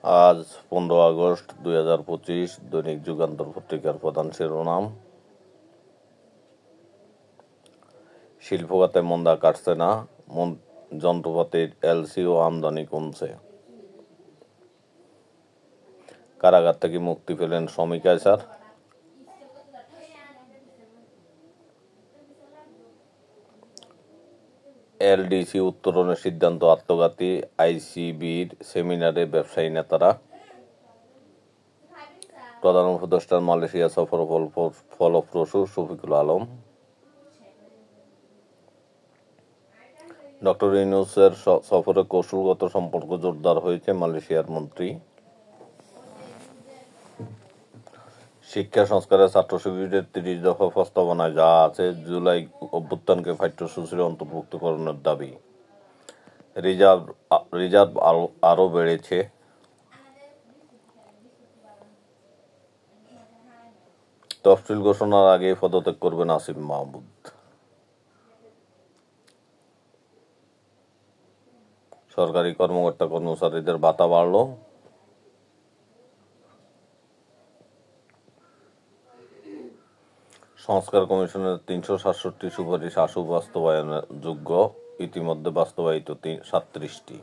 আজ 15 আগস্ট 2025। দৈনিক যুগান্তর পত্রিকার প্রধান শিরোনাম: শিল্প খাতে মন্দা কাটছে না, যন্ত্রপাতির এলসি ও আমদানি কমছে। কারাগার থেকে মুক্তি পেলেন শমী কায়সার। এলডিসি উত্তরণের সিদ্ধান্ত আত্মঘাতী, আইসিবির সেমিনারে ব্যবসায়ী নেতারা। প্রধান উপদেষ্টার মালয়েশিয়া সফর ফলপ্রসূ, শফিকুল আলম। ডক্টর ইউনূসের সফরে কৌশলগত সম্পর্ক জোরদার হয়েছে, মালয়েশিয়ার মন্ত্রী। শিক্ষা সংস্কারের ছাত্র শিবিরের 30 দফা প্রস্তাবনায় যা আছে, জুলাই অভ্যুত্থানকে পাঠ্যসূচির অন্তর্ভুক্তকরণের দাবি। রিজার্ভ আরও বেড়েছে। তফসিল ঘোষণার আগে পদত্যাগ করবেন আসিফ মাহমুদ। সরকারি কর্মকর্তা কর্মচারীদের ভাতা বাড়ল। সংস্কার কমিশনের 367 সুপারিশ আশু বাস্তবায়নের যোগ্য, ইতিমধ্যে বাস্তবায়িত 37টি।